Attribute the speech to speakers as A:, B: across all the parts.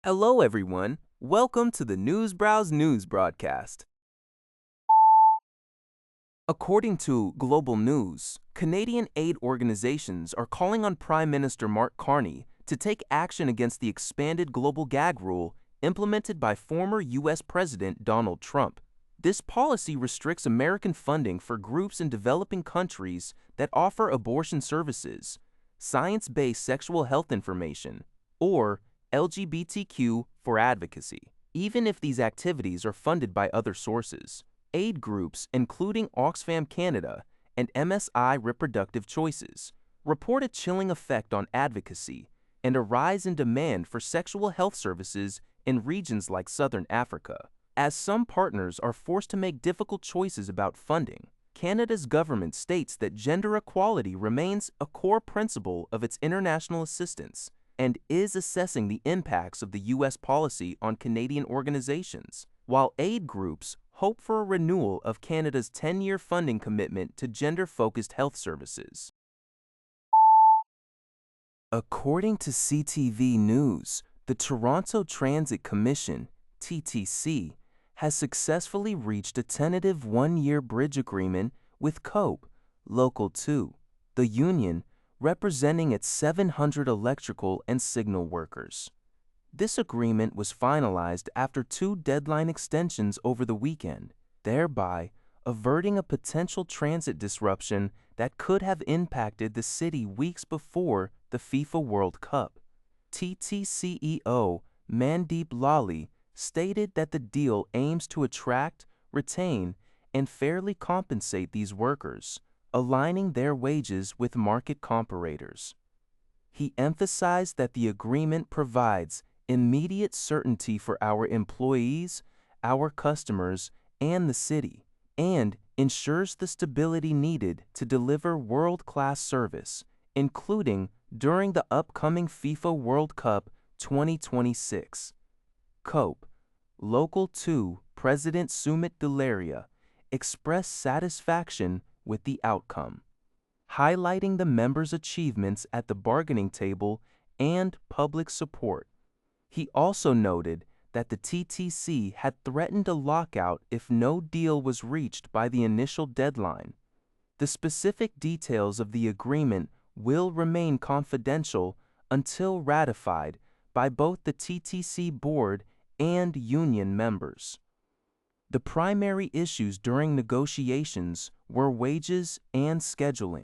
A: Hello, everyone. Welcome to the Newsbrowse News broadcast. According to Global News, Canadian aid organizations are calling on Prime Minister Mark Carney to take action against the expanded global gag rule implemented by former U.S. President Donald Trump. This policy restricts American funding for groups in developing countries that offer abortion services, science-based sexual health information, or LGBTQ for advocacy, even if these activities are funded by other sources. Aid groups, including Oxfam Canada and MSI Reproductive Choices, report a chilling effect on advocacy and a rise in demand for sexual health services in regions like Southern Africa. As some partners are forced to make difficult choices about funding, Canada's government states that gender equality remains a core principle of its international assistance and is assessing the impacts of the U.S. policy on Canadian organizations, while aid groups hope for a renewal of Canada's 10-year funding commitment to gender-focused health services. According to CTV News, the Toronto Transit Commission, TTC, has successfully reached a tentative one-year bridge agreement with CUPE, Local 2, the union representing its 700 electrical and signal workers. This agreement was finalized after 2 deadline extensions over the weekend, thereby averting a potential transit disruption that could have impacted the city weeks before the FIFA World Cup. TTC CEO Mandeep Lally stated that the deal aims to attract, retain, and fairly compensate these workers, aligning their wages with market comparators. He emphasized that the agreement provides immediate certainty for our employees, our customers, and the city, and ensures the stability needed to deliver world-class service, including during the upcoming FIFA World Cup 2026. CUPE, Local 2 President Sumit Dularia expressed satisfaction with the outcome, highlighting the members' achievements at the bargaining table and public support. He also noted that the TTC had threatened a lockout if no deal was reached by the initial deadline. The specific details of the agreement will remain confidential until ratified by both the TTC board and union members. The primary issues during negotiations were wages and scheduling.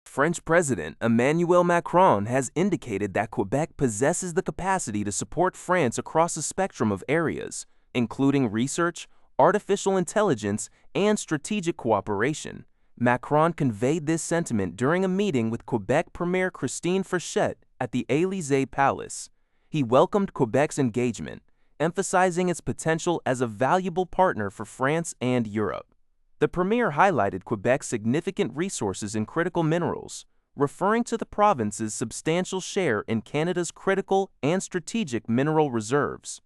A: French President Emmanuel Macron has indicated that Quebec possesses the capacity to support France across a spectrum of areas, including research, artificial intelligence, and strategic cooperation. Macron conveyed this sentiment during a meeting with Quebec Premier Christine Frechette at the Élysée Palace. He welcomed Quebec's engagement, emphasizing its potential as a valuable partner for France and Europe. The Premier highlighted Quebec's significant resources in critical minerals, referring to the province's substantial share in Canada's critical and strategic mineral reserves.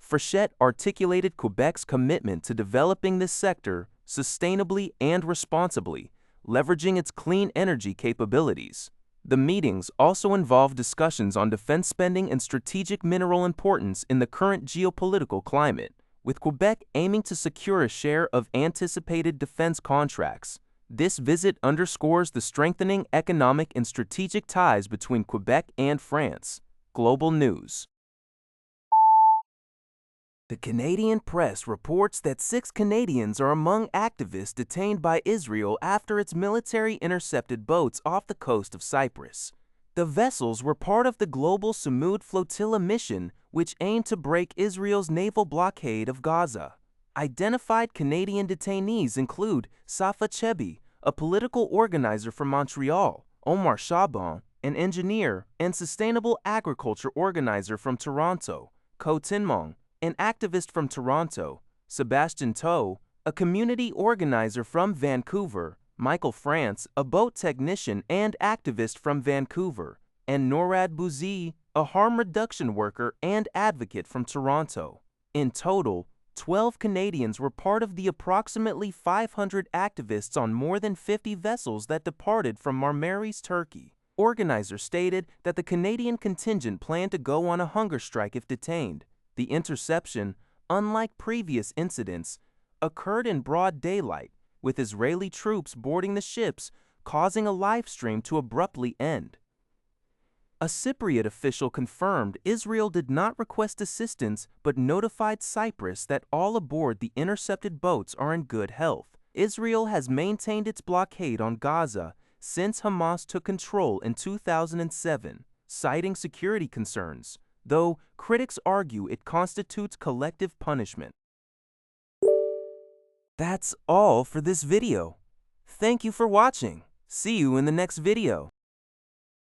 A: Frechette articulated Quebec's commitment to developing this sector sustainably and responsibly, leveraging its clean energy capabilities. The meetings also involved discussions on defense spending and strategic mineral importance in the current geopolitical climate, with Quebec aiming to secure a share of anticipated defense contracts. This visit underscores the strengthening economic and strategic ties between Quebec and France. Global News. The Canadian press reports that 6 Canadians are among activists detained by Israel after its military intercepted boats off the coast of Cyprus. The vessels were part of the global Flotilla mission, which aimed to break Israel's naval blockade of Gaza. Identified Canadian detainees include Safa Chebi, a political organizer from Montreal, Omar Shaban, an engineer and sustainable agriculture organizer from Toronto, Ko Tinmong, an activist from Toronto, Sebastian Toe, a community organizer from Vancouver, Michael France, a boat technician and activist from Vancouver, and Norad Bouzi, a harm reduction worker and advocate from Toronto. In total, 12 Canadians were part of the approximately 500 activists on more than 50 vessels that departed from Marmaris, Turkey. Organizers stated that the Canadian contingent planned to go on a hunger strike if detained. The interception, unlike previous incidents, occurred in broad daylight, with Israeli troops boarding the ships, causing a live stream to abruptly end. A Cypriot official confirmed Israel did not request assistance but notified Cyprus that all aboard the intercepted boats are in good health. Israel has maintained its blockade on Gaza since Hamas took control in 2007, citing security concerns, though critics argue it constitutes collective punishment. That's all for this video. Thank you for watching. See you in the next video.